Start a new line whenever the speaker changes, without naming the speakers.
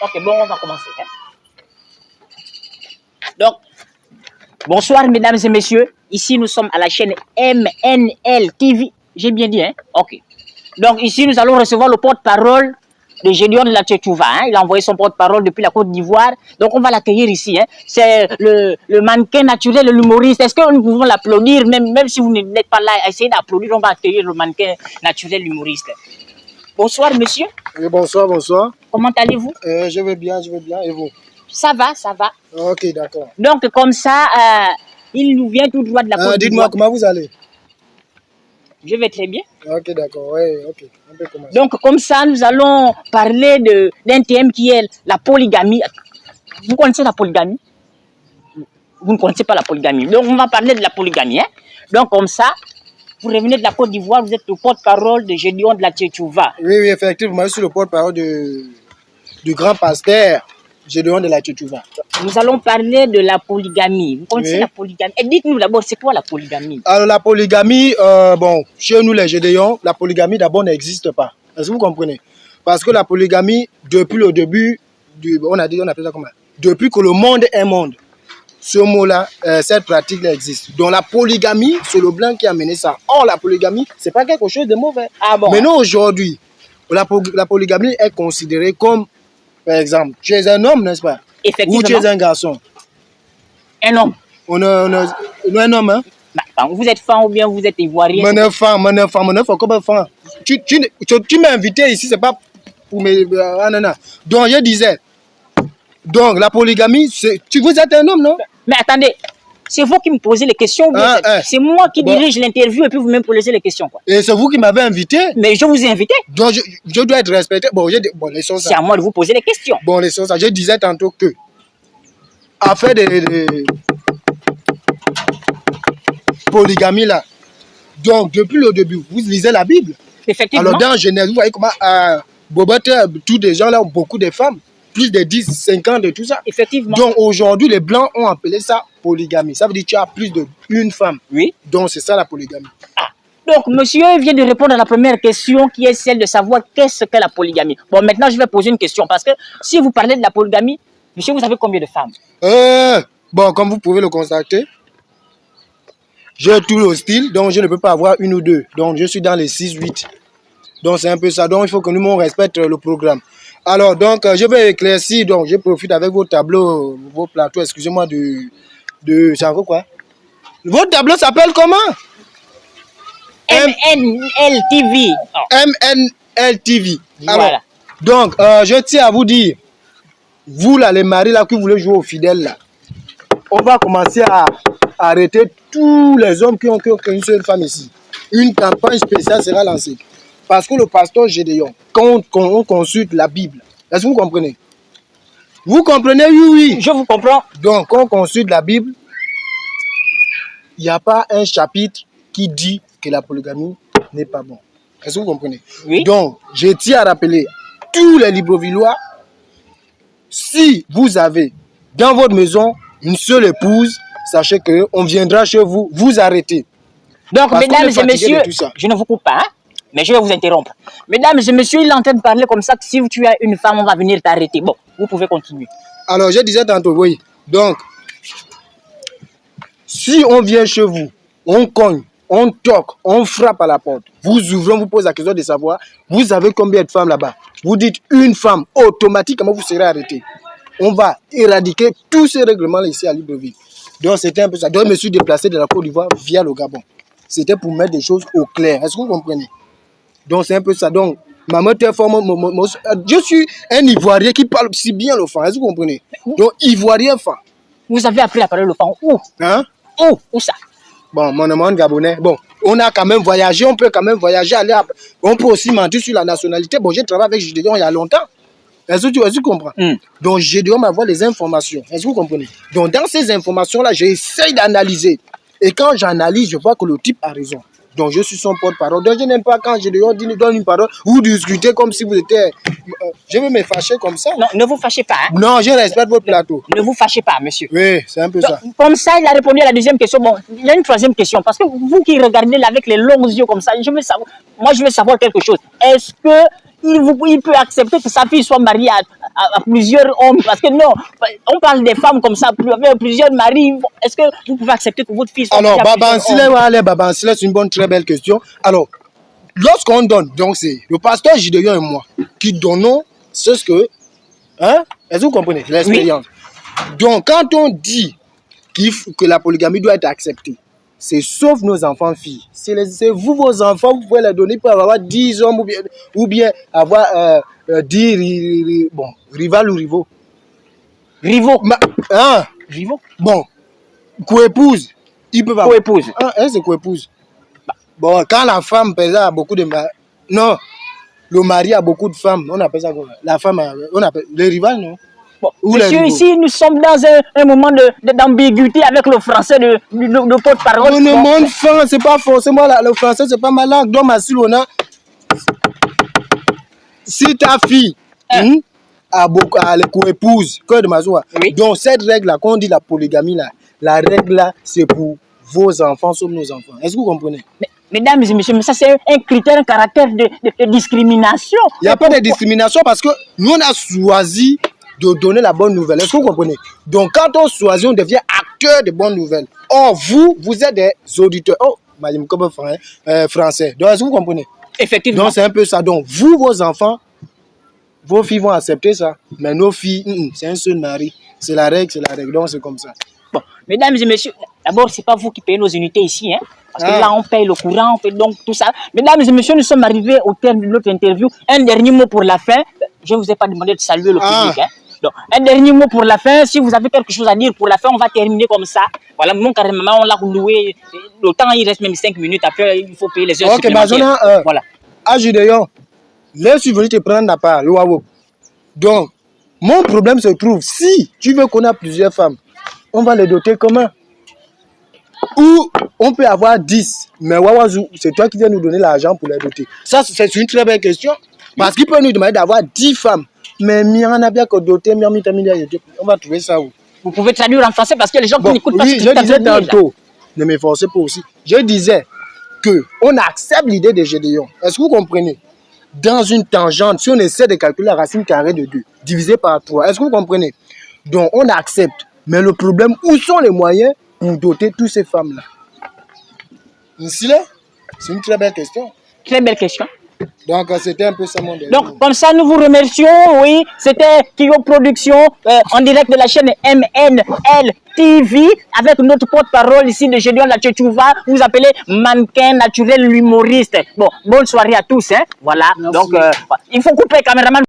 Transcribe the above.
Ok, bon, on va commencer. Hein. Donc, bonsoir mesdames et messieurs. Ici, nous sommes à la chaîne MNL TV. J'ai bien dit, hein? Ok. Donc, ici, nous allons recevoir le porte-parole de Gédéon de la Tchétchouva. Hein? Il a envoyé son porte-parole depuis la Côte d'Ivoire. Donc, on va l'accueillir ici. Hein? C'est le mannequin naturel, l'humoriste. Est-ce que nous pouvons l'applaudir, même si vous n'êtes pas là, essayez d'applaudir. On va accueillir le mannequin naturel, l'humoriste. Bonsoir, monsieur.
Oui, bonsoir, bonsoir.
Comment allez-vous?
Je vais bien, et vous?
Ça va, ça va.
Ok, d'accord.
Donc, comme ça, il nous vient tout droit de la Côte d'Ivoire.
Dites-moi, comment vous allez?
Je vais très bien.
Ok, d'accord, oui, ok. On peut commencer.
Donc, comme ça, nous allons parler d'un thème qui est la polygamie. Vous connaissez la polygamie? Vous ne connaissez pas la polygamie. Donc, on va parler de la polygamie. Hein? Donc, comme ça, vous revenez de la Côte d'Ivoire, vous êtes le porte-parole de Gédéon de la Tchétchouva.
Oui, oui, effectivement, je suis le porte-parole du grand pasteur Gédéon de la Tchétchouva.
Nous allons parler de la polygamie. Vous connaissez la polygamie? Et dites-nous d'abord, c'est quoi la polygamie?
Alors, la polygamie, bon, chez nous les Gédéons, la polygamie d'abord n'existe pas. Est-ce que vous comprenez? Parce que la polygamie, depuis le début, on appelle ça comment? Depuis que le monde est monde, ce mot-là, cette pratique-là existe. Donc la polygamie, c'est le blanc qui a mené ça. Or, la polygamie, c'est pas quelque chose de mauvais.
Ah bon?
Maintenant, aujourd'hui, la polygamie est considérée comme, par exemple, tu es un homme, n'est-ce pas?
Effectivement.
Ou tu es un garçon?
Un homme.
On est un homme, hein?
Bah, vous êtes fan ou bien vous êtes ivoirien?
Mon enfant, comme fan. Tu m'as invité ici, c'est pas pour me... non. Donc, je disais, donc la polygamie, vous êtes un homme, non?
Mais attendez, c'est vous qui me posez les questions, c'est moi qui dirige l'interview et puis vous me posez les questions. Quoi.
Et c'est vous qui m'avez invité? Mais
je vous ai invité.
Donc je dois être respecté.
C'est à moi de vous poser les questions.
Bon, les choses, je disais tantôt que, affaire de polygamie là, donc depuis le début, vous lisez la Bible.
Effectivement.
Alors dans Genèse, vous voyez comment tous les gens là ont beaucoup de femmes. Plus de 10, 50 de tout ça.
Effectivement.
Donc aujourd'hui, les Blancs ont appelé ça polygamie. Ça veut dire que tu as plus d'une femme.
Oui.
Donc c'est ça la polygamie.
Ah. Donc monsieur vient de répondre à la première question qui est celle de savoir qu'est-ce que la polygamie. Bon, maintenant je vais poser une question parce que si vous parlez de la polygamie, monsieur, vous avez combien de femmes?
Bon, comme vous pouvez le constater, j'ai tout le style, donc je ne peux pas avoir une ou deux. Donc je suis dans les 6, 8. Donc c'est un peu ça. Donc il faut que nous on respecte le programme. Alors, donc, je vais éclaircir, donc, je profite avec vos tableaux, vos plateaux, excusez-moi, c'est encore quoi? Votre tableau s'appelle comment?
MNL TV.
MNL TV.
Voilà.
Alors, donc, je tiens à vous dire, vous là, les maris là, qui voulez jouer aux fidèles là, on va commencer à arrêter tous les hommes qui ont qu'une seule femme ici. Une campagne spéciale sera lancée. Parce que le pasteur Gédéon, quand on consulte la Bible, est-ce que vous comprenez? Vous comprenez? Oui, oui.
Je vous comprends.
Donc, quand on consulte la Bible, il n'y a pas un chapitre qui dit que la polygamie n'est pas bon. Est-ce que vous comprenez?
Oui.
Donc, je tiens à rappeler tous les Librevillois, si vous avez dans votre maison une seule épouse, sachez qu'on viendra chez vous, vous arrêter.
Donc, mesdames et messieurs, je ne vous coupe pas, hein? Mais je vais vous interrompre. Mesdames et messieurs, il est en train de parler comme ça que si tu as une femme, on va venir t'arrêter. Bon, vous pouvez continuer.
Alors, je disais tantôt, oui. Donc, si on vient chez vous, on cogne, on toque, on frappe à la porte, vous ouvrez, on vous pose la question de savoir, vous avez combien de femmes là-bas? Vous dites une femme, automatiquement vous serez arrêté. On va éradiquer tous ces règlements-là ici à Libreville. Donc, c'était un peu ça. Donc, je me suis déplacé de la Côte d'Ivoire via le Gabon. C'était pour mettre des choses au clair. Est-ce que vous comprenez? Donc, c'est un peu ça. Donc, je suis un Ivoirien qui parle si bien le fan. Est-ce que vous comprenez? Donc, Ivoirien fan.
Vous avez appris à parler le fan où?
Hein?
Où ça? Bon,
mon nom est gabonais. Bon, on a quand même voyagé. On peut quand même voyager. On peut aussi mentir sur la nationalité. Bon, j'ai travaillé avec Gédéon il y a longtemps. Est-ce que tu comprends? Donc, Gédéon m'envoie les informations. Est-ce que vous comprenez? Donc, dans ces informations-là, j'essaye d'analyser. Et quand j'analyse, je vois que le type a raison. Donc, je suis son porte-parole. Donc, je n'aime pas quand Gédéon donne une parole, vous discutez comme si vous étiez... Je vais me fâcher comme ça.
Non, ne vous fâchez pas. Hein?
Non, je respecte votre plateau.
Ne vous fâchez pas, monsieur.
Oui, c'est un peu
donc,
ça.
Comme ça, il a répondu à la deuxième question. Bon, il y a une troisième question. Parce que vous qui regardez là avec les longs yeux comme ça, je veux savoir, moi, je veux savoir quelque chose. Est-ce qu'il peut accepter que sa fille soit mariée à plusieurs hommes. Parce que non, on parle des femmes comme ça, avec plusieurs maris. Est-ce que vous pouvez accepter que votre fils soit
Alors,
Baba
c'est une bonne, très belle question. Alors, lorsqu'on donne, donc c'est le pasteur Gideon et moi qui donnons ce que... Hein? Est-ce que vous comprenez l'expérience? Oui. Donc, quand on dit que la polygamie doit être acceptée, c'est sauf nos enfants filles. C'est vous, vos enfants, vous pouvez les donner pour avoir 10 hommes ou bien avoir 10 rivales ou rivaux.
Rivaux.
Hein?
Rivaux.
Bon, co-épouse. Ils peuvent avoir.
Co-épouse.
Hein, c'est co-épouse. Bon, quand la femme a beaucoup de mari. Non, le mari a beaucoup de femmes. On appelle ça quoi? La femme, on appelle les rivales, non?
Bon, monsieur, ici, nous sommes dans un moment d'ambiguïté avec le français de porte-parole.
Le monde fin, c'est pas forcément le français, c'est pas ma langue. Donc, si ta fille a les co-épouses, oui. Donc, cette règle-là, quand on dit la polygamie, la règle-là, c'est pour vos enfants, sur nos enfants. Est-ce que vous comprenez?
Mesdames et messieurs, mais ça, c'est un critère, un caractère de discrimination.
Il n'y a pas de discrimination parce que nous, on a choisi de donner la bonne nouvelle. Est-ce que vous comprenez? Donc, quand on choisit, on devient acteur de bonnes nouvelles. Or, vous êtes des auditeurs. Oh, français. Donc, est-ce que vous comprenez?
Effectivement.
Donc, c'est un peu ça. Donc, vous, vos enfants, vos filles vont accepter ça. Mais nos filles, c'est un seul mari. C'est la règle, c'est la règle. Donc, c'est comme ça.
Bon, mesdames et messieurs, d'abord, ce n'est pas vous qui payez nos unités ici. Hein, parce que là, on paye le courant, on paye donc tout ça. Mesdames et messieurs, nous sommes arrivés au terme de notre interview. Un dernier mot pour la fin. Je ne vous ai pas demandé de saluer le public. Hein. Donc, un dernier mot pour la fin. Si vous avez quelque chose à dire pour la fin, on va terminer comme ça. Voilà, mon carrément, on l'a loué. Le temps, il reste même 5 minutes. Après, il faut payer les heures supplémentaires.
Voilà. À Gideon, les survenus te prennent la part. Donc, mon problème se trouve, si tu veux qu'on a plusieurs femmes, on va les doter comment? Ou on peut avoir 10, mais Wawazou, c'est toi qui viens nous donner l'argent pour les doter. Ça, c'est une très belle question. Parce qu'il peut nous demander d'avoir 10 femmes. Mais on a bien que doter, on va trouver ça où?
Vous pouvez traduire en français parce que les gens qui n'écoutent pas
ce que je disais tantôt. Ne m'efforcez pas aussi. Je disais qu'on accepte l'idée de Gédéon. Est-ce que vous comprenez? Dans une tangente, si on essaie de calculer la racine carrée de 2, divisé par 3, est-ce que vous comprenez? Donc, on accepte. Mais le problème, où sont les moyens pour doter toutes ces femmes-là? C'est une très belle question.
Très belle question.
Donc, c'était un peu ça mon dernier.
Donc, comme ça, nous vous remercions. Oui, c'était Kyo Production en direct de la chaîne MNL TV avec notre porte-parole ici de Gédéon Latchetchouva. Vous appelez mannequin naturel, l'humoriste. Bon, bonne soirée à tous. Hein. Voilà. Merci. Donc, il faut couper, caméraman.